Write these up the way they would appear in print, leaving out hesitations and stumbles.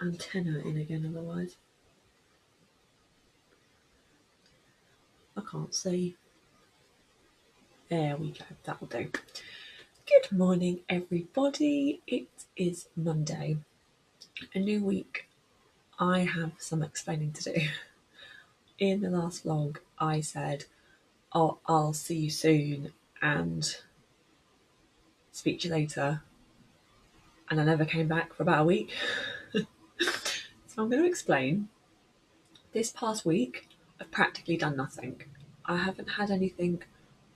antenna in again otherwise. I can't see. There we go, that'll do. Good morning everybody, it is Monday, a new week. I have some explaining to do. In the last vlog I said, oh, I'll see you soon and speak to you later, and I never came back for about a week. So I'm going to explain. This past week I've practically done nothing. I haven't had anything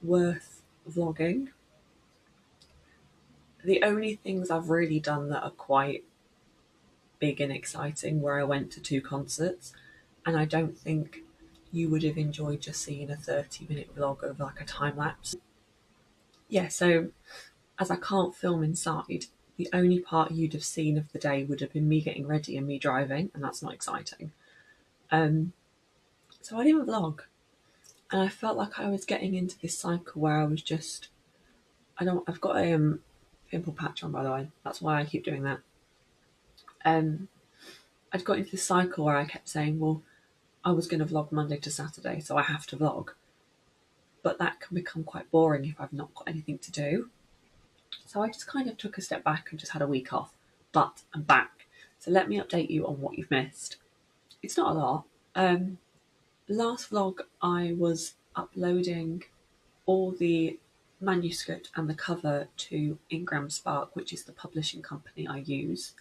worth vlogging. The only things I've really done that are quite big and exciting were I went to 2 concerts, and I don't think you would have enjoyed just seeing a 30-minute vlog of like a time lapse. Yeah, so as I can't film inside, the only part you'd have seen of the day would have been me getting ready and me driving, and that's not exciting. So I didn't vlog, and I felt like I was getting into this cycle where I was just, I've got a pimple patch on, by the way, that's why I keep doing that. I'd got into this cycle where I kept saying, well, I was going to vlog Monday to Saturday, so I have to vlog. But that can become quite boring if I've not got anything to do. So I just kind of took a step back and just had a week off. But I'm back. So let me update you on what you've missed. It's not a lot. Last vlog I was uploading all the manuscript and the cover to Ingram Spark, which is the publishing company I use,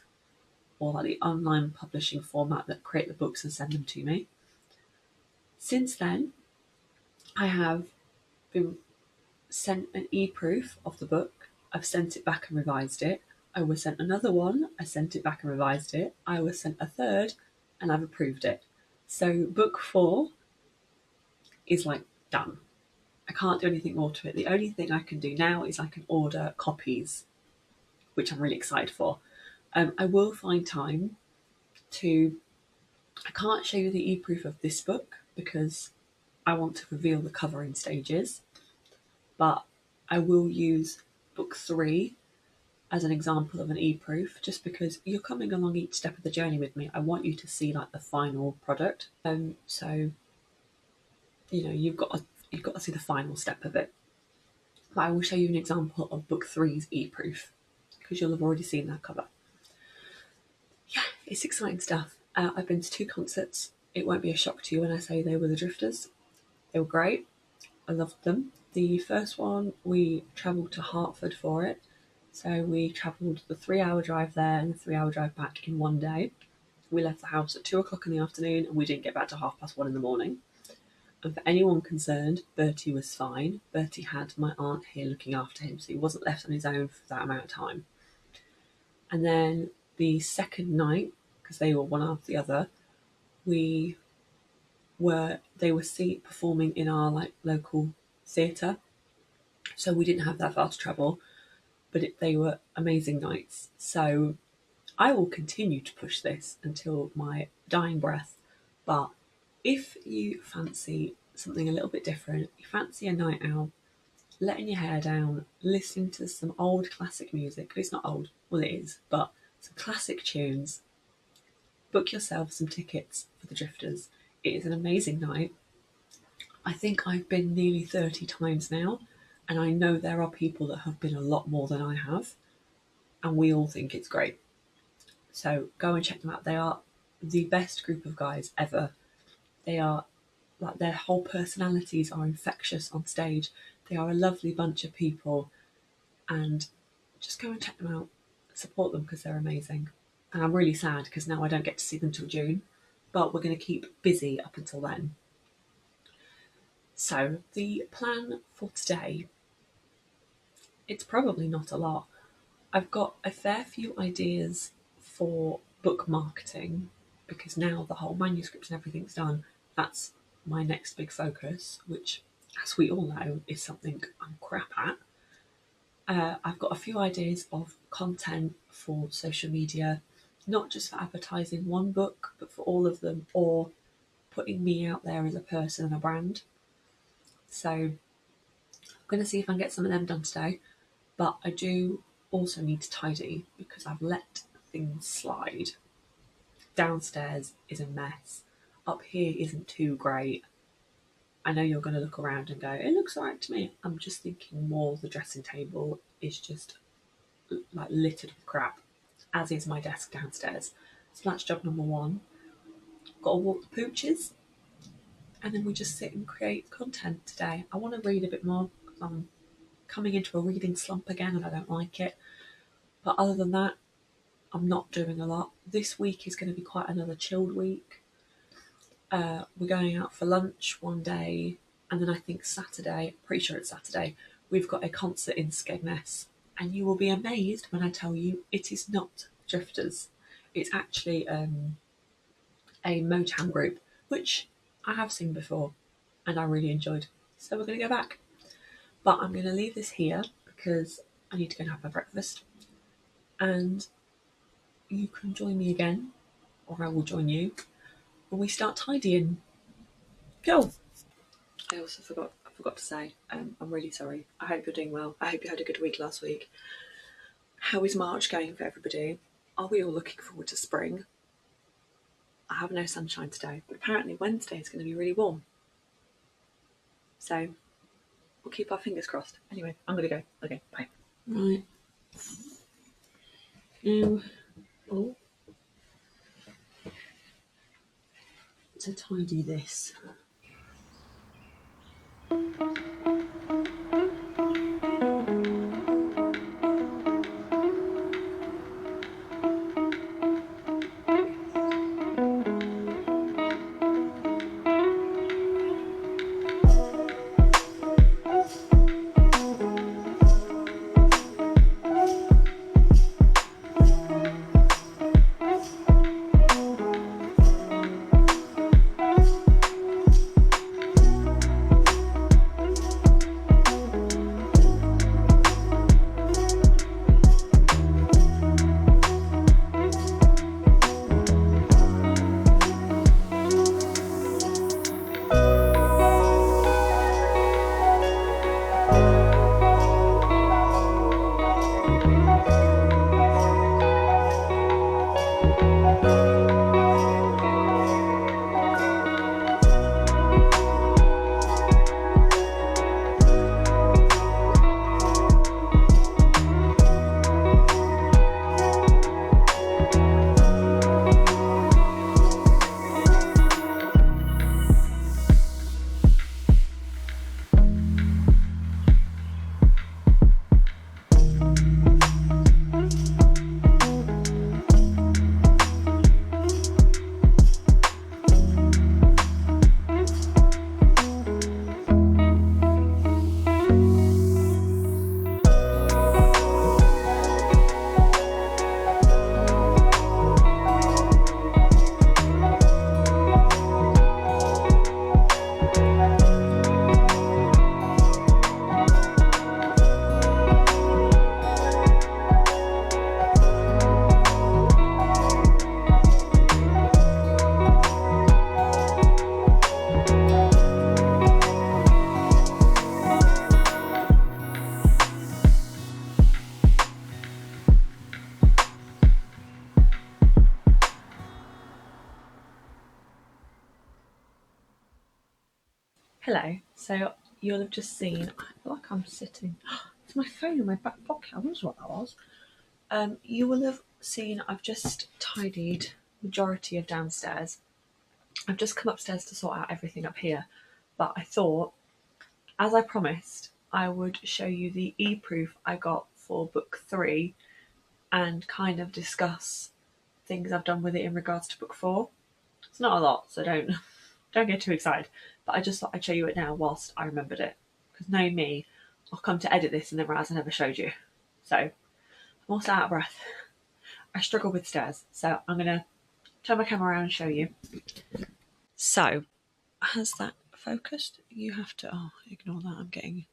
or like the online publishing format that create the books and send them to me. Since then, I have been sent an e-proof of the book. I've sent it back and revised it. I was sent another one. I sent it back and revised it. I was sent a third, and I've approved it. So book 4 is like done. I can't do anything more to it. The only thing I can do now is I can order copies, which I'm really excited for. I will find time to. I can't show you the e-proof of this book because I want to reveal the cover in stages, but I will use book 3 as an example of an e-proof, just because you're coming along each step of the journey with me. I want you to see like the final product. So you know you've got to see the final step of it. But I will show you an example of book 3's e-proof because you'll have already seen that cover. Yeah, it's exciting stuff. I've been to 2 concerts. It won't be a shock to you when I say they were the Drifters. They were great. I loved them. The first one, we travelled to Hertford for it. So we travelled the 3-hour drive there and the 3-hour drive back in one day. We left the house at 2 o'clock in the afternoon and we didn't get back to 1:30 in the morning. And for anyone concerned, Bertie was fine. Bertie had my aunt here looking after him, so he wasn't left on his own for that amount of time. And then the second night, because they were one after the other, they were performing in our like local theatre. So we didn't have that far to travel, but they were amazing nights. So I will continue to push this until my dying breath. But if you fancy something a little bit different, you fancy a night out, letting your hair down, listening to some old classic music, it's not old, well it is, but some classic tunes, book yourself some tickets for the Drifters. It is an amazing night. I think I've been nearly 30 times now, and I know there are people that have been a lot more than I have, and we all think it's great. So go and check them out. They are the best group of guys ever. They are like, their whole personalities are infectious on stage. They are a lovely bunch of people, and just go and check them out. Support them because they're amazing. And I'm really sad because now I don't get to see them till June, but we're going to keep busy up until then. So the plan for today, it's probably not a lot. I've got a fair few ideas for book marketing because now the whole manuscript and everything's done. That's my next big focus, which, as we all know, is something I'm crap at. I've got a few ideas of content for social media, not just for advertising one book, but for all of them, or putting me out there as a person and a brand. So I'm going to see if I can get some of them done today, but I do also need to tidy because I've let things slide. Downstairs is a mess. Up here isn't too great. I know you're going to look around and go, it looks alright to me. I'm just thinking more the dressing table is just like littered with crap, as is my desk downstairs. So that's job number one. Got to walk the pooches, and then we just sit and create content today. I want to read a bit more because I'm coming into a reading slump again and I don't like it. But other than that, I'm not doing a lot. This week is going to be quite another chilled week. We're going out for lunch one day, and then I think Saturday, pretty sure it's Saturday, we've got a concert in Skegness. And you will be amazed when I tell you it is not Drifters. It's actually a Motown group, which I have seen before and I really enjoyed. So we're going to go back. But I'm going to leave this here because I need to go and have my breakfast. And you can join me again, or I will join you, when we start tidying. Go! I also forgot to say, I'm really sorry. I hope you're doing well. I hope you had a good week last week. How is March going for everybody? Are we all looking forward to spring? I have no sunshine today, but apparently Wednesday is going to be really warm. So we'll keep our fingers crossed. Anyway, I'm going to go. Okay, bye. Right. Now, to tidy this. Hello. So you'll have just seen. I feel like I'm sitting. It's my phone in my back pocket. I wonder what that was. You will have seen. I've just tidied majority of downstairs. I've just come upstairs to sort out everything up here, but I thought, as I promised, I would show you the e-proof I got for book 3 and kind of discuss things I've done with it in regards to book 4. It's not a lot, so don't get too excited. But I just thought I'd show you it now whilst I remembered it. Because knowing me, I'll come to edit this and then realise I never showed you. So I'm also out of breath. I struggle with stairs, so I'm going to turn my camera around and show you. So, has that focused? You have to, ignore that, I'm getting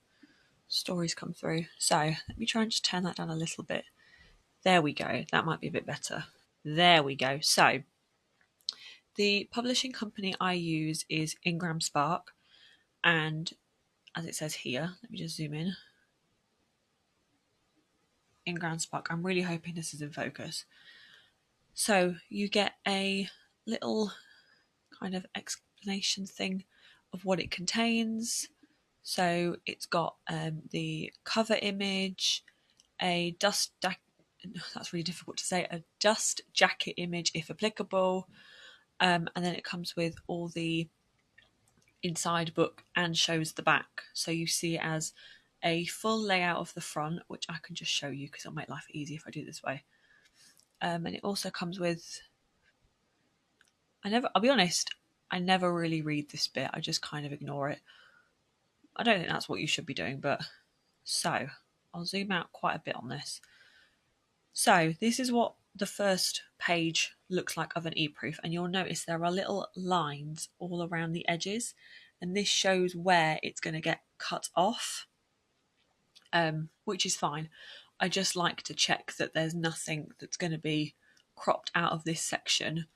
stories come through. So, let me try and just turn that down a little bit. There we go, that might be a bit better. There we go. So, the publishing company I use is Ingram Spark, and as it says here, let me just zoom in. Ingram Spark, I'm really hoping this is in focus. So you get a little kind of explanation thing of what it contains. So it's got the cover image, a that's really difficult to say, a dust jacket image if applicable, and then it comes with all the inside book and shows the back. So you see it as a full layout of the front, which I can just show you because it'll make life easier if I do it this way. And it also comes with, I'll be honest, I never really read this bit. I just kind of ignore it. I don't think that's what you should be doing, but so I'll zoom out quite a bit on this. So this is what the first page looks like of an e-proof, and you'll notice there are little lines all around the edges, and this shows where it's going to get cut off, which is fine. I just like to check that there's nothing that's going to be cropped out of this section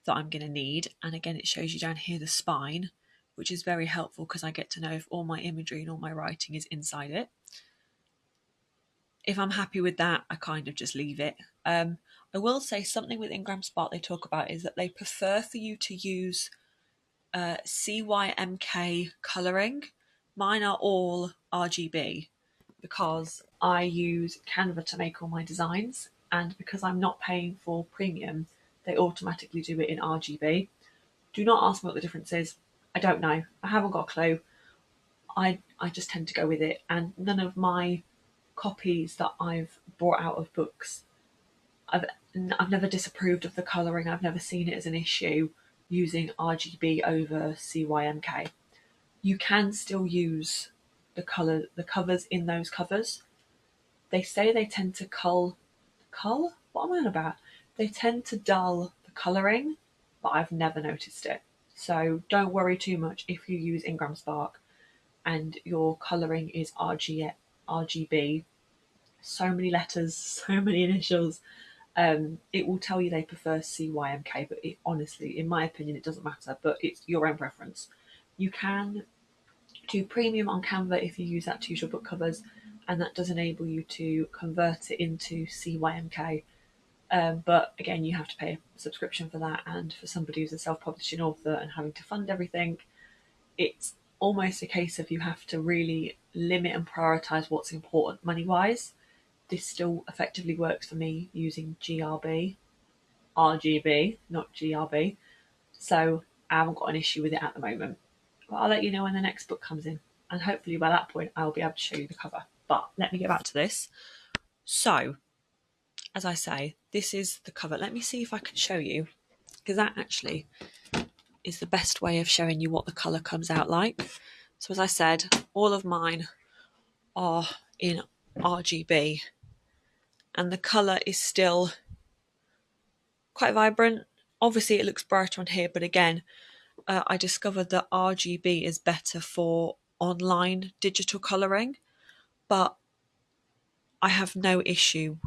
that I'm going to need. And again, it shows you down here the spine, which is very helpful because I get to know if all my imagery and all my writing is inside it. If I'm happy with that, I kind of just leave it. I will say something with Ingram Spark they talk about is that they prefer for you to use CYMK colouring. Mine are all RGB because I use Canva to make all my designs, and because I'm not paying for premium, they automatically do it in RGB. Do not ask me what the difference is. I don't know. I haven't got a clue. I just tend to go with it, and none of my copies that I've brought out of books, I've never disapproved of the colouring. I've never seen it as an issue using RGB over CYMK. You can still use the covers in those covers. They say they tend to cull. What am I on about? They tend to dull the colouring, but I've never noticed it. So don't worry too much if you use Ingram Spark and your colouring is RGB. So many letters, so many initials. It will tell you they prefer CYMK, but honestly, in my opinion, it doesn't matter. But it's your own preference. You can do premium on Canva if you use that to use your book covers, and that does enable you to convert it into CYMK. But again, you have to pay a subscription for that, and for somebody who's a self-publishing author and having to fund everything, it's almost a case of you have to really limit and prioritize what's important money-wise. This still effectively works for me using RGB, not GRB. So I haven't got an issue with it at the moment. But I'll let you know when the next book comes in. And hopefully by that point, I'll be able to show you the cover. But let me get back to this. So, as I say, this is the cover. Let me see if I can show you, because that actually is the best way of showing you what the colour comes out like. So as I said, all of mine are in RGB, and the colour is still quite vibrant. Obviously it looks brighter on here, but again, I discovered that RGB is better for online digital colouring, but I have no issue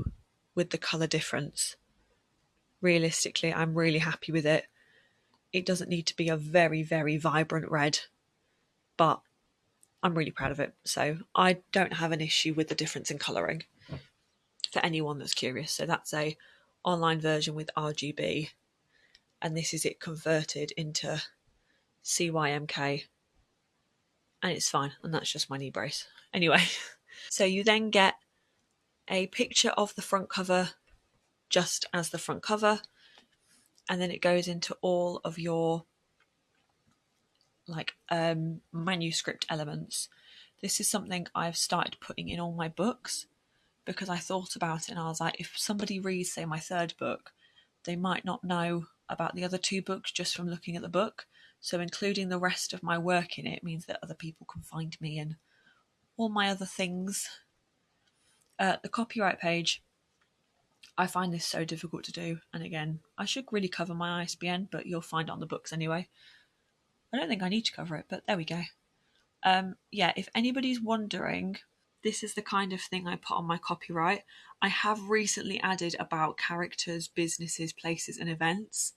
with the colour difference. Realistically, I'm really happy with it. It doesn't need to be a very, very vibrant red, but I'm really proud of it. So I don't have an issue with the difference in colouring for anyone that's curious. So that's a online version with RGB, and this is it converted into CYMK, and it's fine, and that's just my knee brace. Anyway, so you then get a picture of the front cover just as the front cover, and then it goes into all of your manuscript elements. This is something I've started putting in all my books because I thought about it and I was like, if somebody reads, say, my third book, they might not know about the other two books just from looking at the book. So including the rest of my work in it means that other people can find me and all my other things. The copyright page, I find this so difficult to do. And again, I should really cover my ISBN, but you'll find it on the books anyway. I don't think I need to cover it, but there we go. If anybody's wondering, this is the kind of thing I put on my copyright. I have recently added about characters, businesses, places, and events,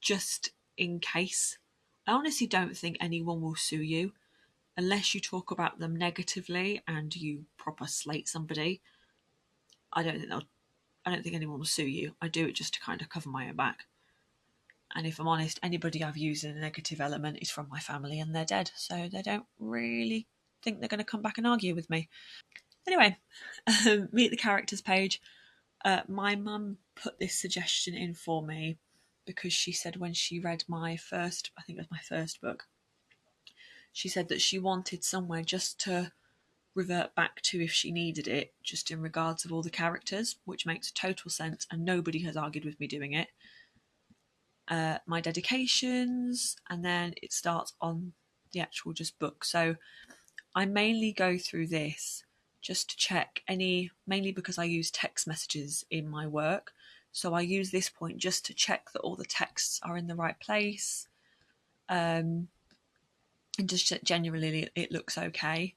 just in case. I honestly don't think anyone will sue you unless you talk about them negatively and you proper slate somebody. I don't think they'll. I don't think anyone will sue you. I do it just to kind of cover my own back. And if I'm honest, anybody I've used in a negative element is from my family and they're dead. So they don't really think they're going to come back and argue with me. Anyway, meet the characters page. My mum put this suggestion in for me because she said when she read my first, I think it was my first book, she said that she wanted somewhere just to revert back to if she needed it, just in regards of all the characters, which makes total sense, and nobody has argued with me doing it. My dedications, and then it starts on the actual just book. So I mainly go through this just to check any, mainly because I use text messages in my work. So I use this point just to check that all the texts are in the right place. And just generally it looks okay.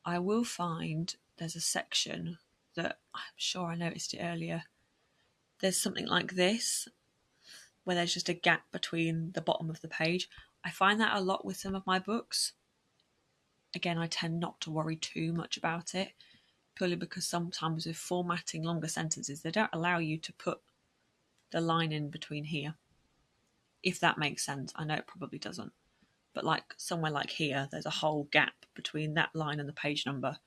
I will find there's a section that I'm sure I noticed it earlier. There's something like this, where there's just a gap between the bottom of the page. I find that a lot with some of my books. Again, I tend not to worry too much about it, purely because sometimes with formatting longer sentences, they don't allow you to put the line in between here. If that makes sense. I know it probably doesn't. But like somewhere like here, there's a whole gap between that line and the page number.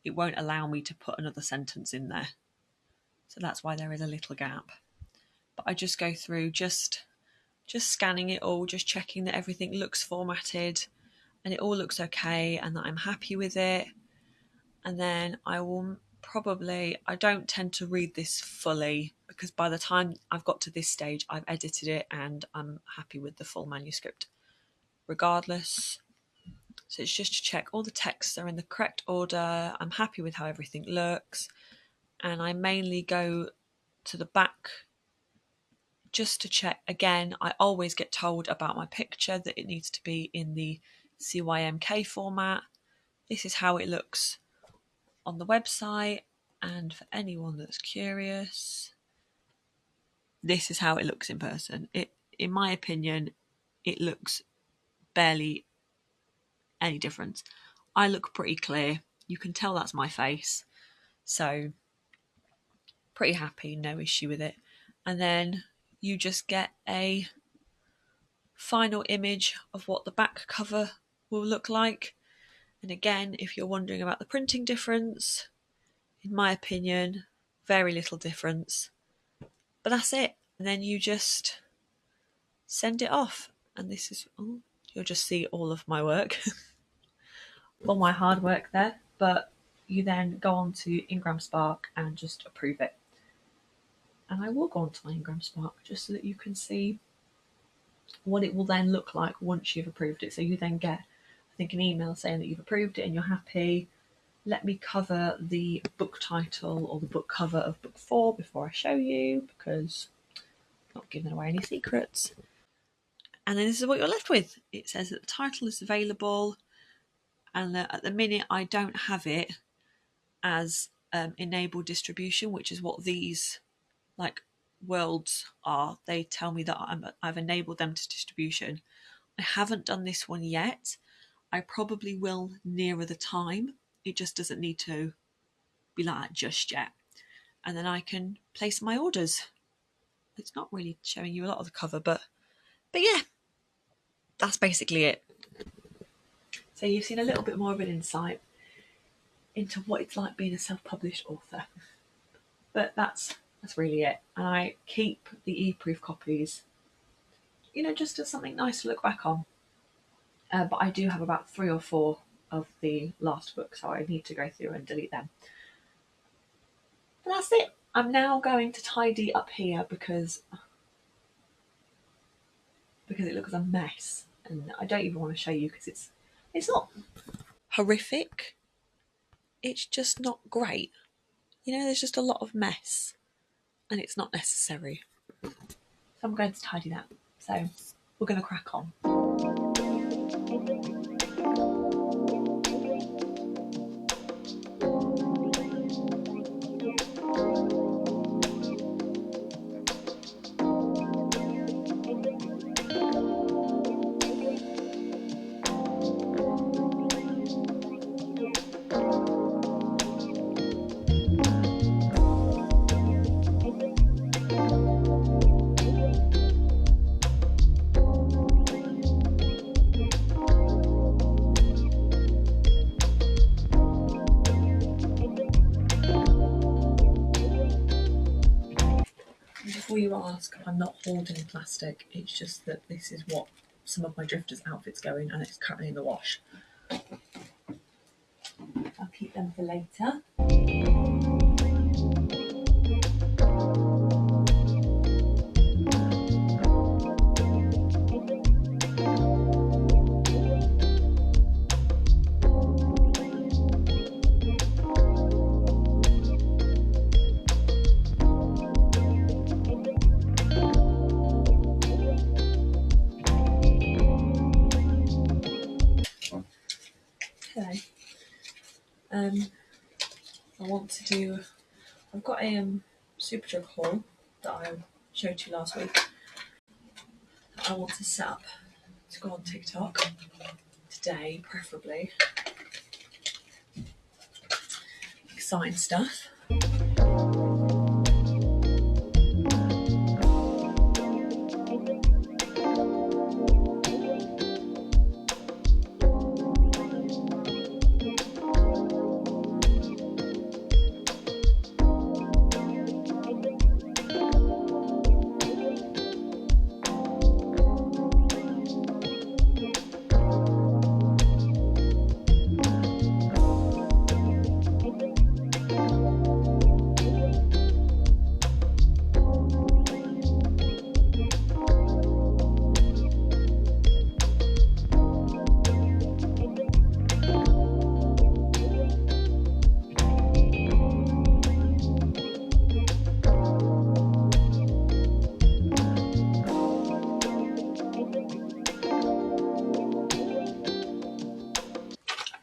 It won't allow me to put another sentence in there. So that's why there is a little gap. But I just go through just scanning it all, just checking that everything looks formatted and it all looks okay and that I'm happy with it. And then I will probably, I don't tend to read this fully because by the time I've got to this stage, I've edited it and I'm happy with the full manuscript regardless. So it's just to check all the texts are in the correct order. I'm happy with how everything looks. And I mainly go to the back just to check. Again, I always get told about my picture that it needs to be in the CYMK format. This is how it looks on the website, and for anyone that's curious, this is how it looks in person. It, in my opinion, it looks barely any difference. I look pretty clear. You can tell that's my face. So pretty happy, no issue with it. And then you just get a final image of what the back cover will look like. And again, if you're wondering about the printing difference, in my opinion, very little difference. But that's it. And then you just send it off. And this is, oh, you'll just see all of my work. All my hard work there. But you then go on to Ingram Spark and just approve it. And I will go on to my Ingram Spark just so that you can see what it will then look like once you've approved it. So you then get, I think, an email saying that you've approved it and you're happy. Let me cover the book title or the book cover of book 4 before I show you, because I'm not giving away any secrets. And then this is what you're left with. It says that the title is available, and at the minute I don't have it as enabled distribution, which is what these like worlds are. They tell me that I've enabled them to distribution. I haven't done this one yet. I probably will nearer the time. It just doesn't need to be like that just yet. And then I can place my orders. It's not really showing you a lot of the cover, but yeah, that's basically it. So you've seen a little bit more of an insight into what it's like being a self-published author. But that's really it. And I keep the e-proof copies, just as something nice to look back on. But I do have about 3 or 4 of the last book, so I need to go through and delete them. But that's it. I'm now going to tidy up here because it looks a mess, and I don't even want to show you because it's not horrific. It's just not great. There's just a lot of mess, and it's not necessary. So I'm going to tidy that. So we're going to crack on. Before you ask, I'm not hoarding plastic, it's just that this is what some of my drifters' outfits go in and it's currently in the wash. I'll keep them for later. Okay. I want to do. I've got a Superdrug haul that I showed you last week. I want to set up to go on TikTok today, preferably. Exciting stuff.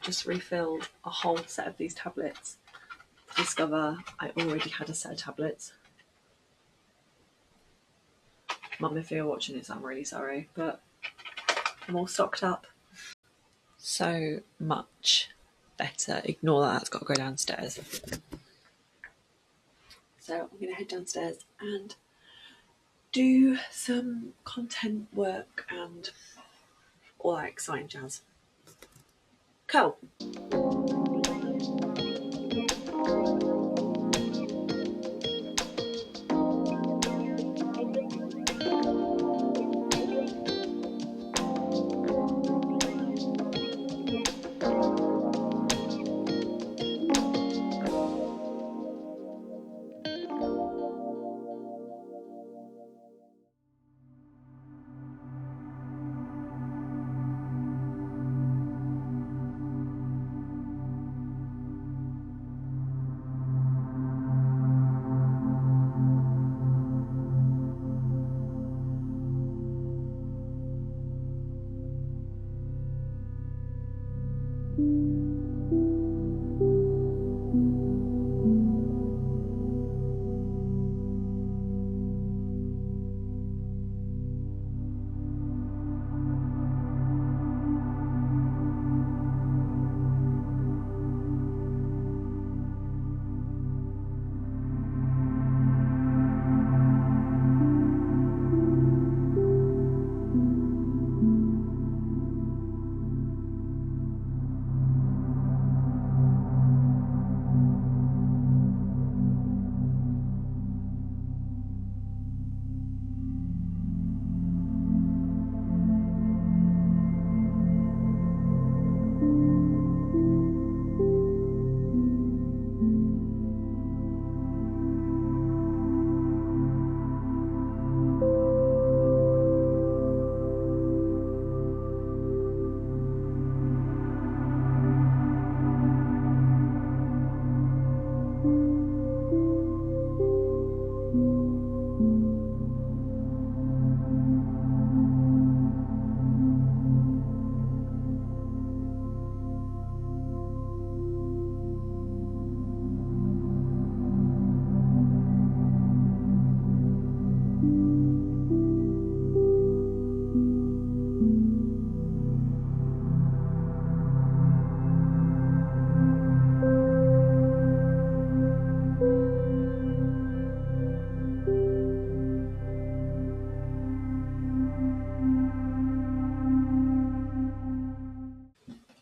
Just refilled a whole set of these tablets to discover I already had a set of tablets. Mum, if you're watching this, I'm really sorry, but I'm all stocked up. So much better. Ignore that, that's got to go downstairs. So I'm going to head downstairs and do some content work and all that exciting jazz. Cool.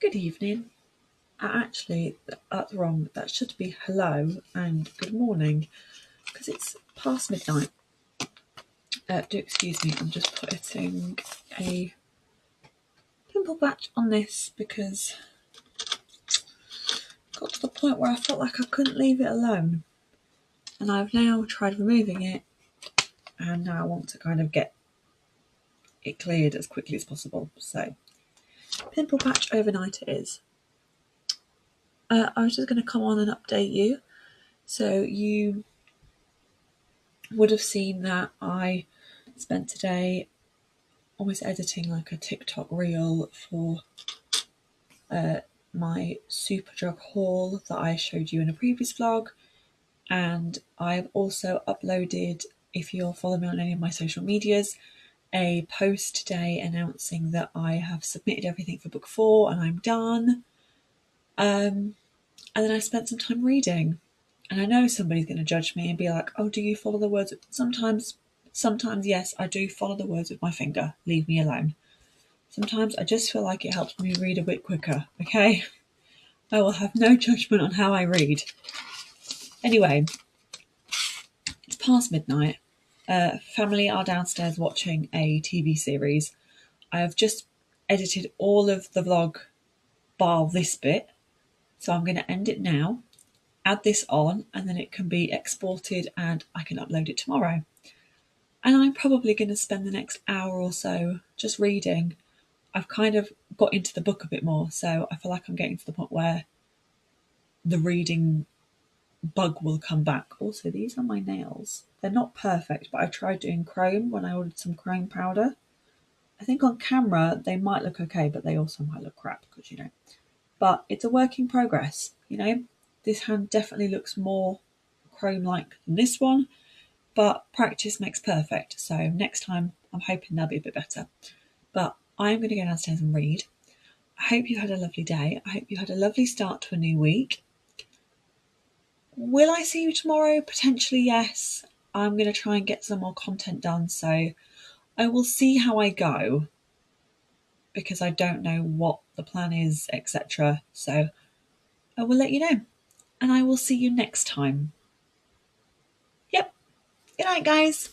Good evening. Actually, that's wrong. That should be hello and good morning because it's past midnight Do excuse me, I'm just putting a pimple patch on this because I got to the point where I felt like I couldn't leave it alone. And I've now tried removing it, and now I want to kind of get it cleared as quickly as possible. So, pimple patch overnight it is. I was just going to come on and update you. So you would have seen that I spent today almost editing like a TikTok reel for my Superdrug haul that I showed you in a previous vlog. And I've also uploaded, if you're following me on any of my social medias, a post today announcing that I have submitted everything for book 4 and I'm done. And then I spent some time reading. And I know somebody's going to judge me and be like, oh, do you follow the words? Sometimes, yes, I do follow the words with my finger. Leave me alone. Sometimes I just feel like it helps me read a bit quicker, okay? I will have no judgment on how I read. Anyway, it's past midnight. Family are downstairs watching a TV series. I have just edited all of the vlog bar this bit. So I'm going to end it now, add this on, and then it can be exported and I can upload it tomorrow. And I'm probably going to spend the next hour or so just reading. I've kind of got into the book a bit more, so I feel like I'm getting to the point where the reading bug will come back. Also, these are my nails. They're not perfect, but I tried doing chrome when I ordered some chrome powder. I think on camera they might look okay, but they also might look crap because, you know. But it's a work in progress, you know. This hand definitely looks more chrome-like than this one, but practice makes perfect. So next time I'm hoping they'll be a bit better. But I'm going to go downstairs and read. I hope you had a lovely day. I hope you had a lovely start to a new week. Will I see you tomorrow? Potentially, yes. I'm going to try and get some more content done, so I will see how I go because I don't know what the plan is, etc. So I will let you know, and I will see you next time. Yep. Good night, guys.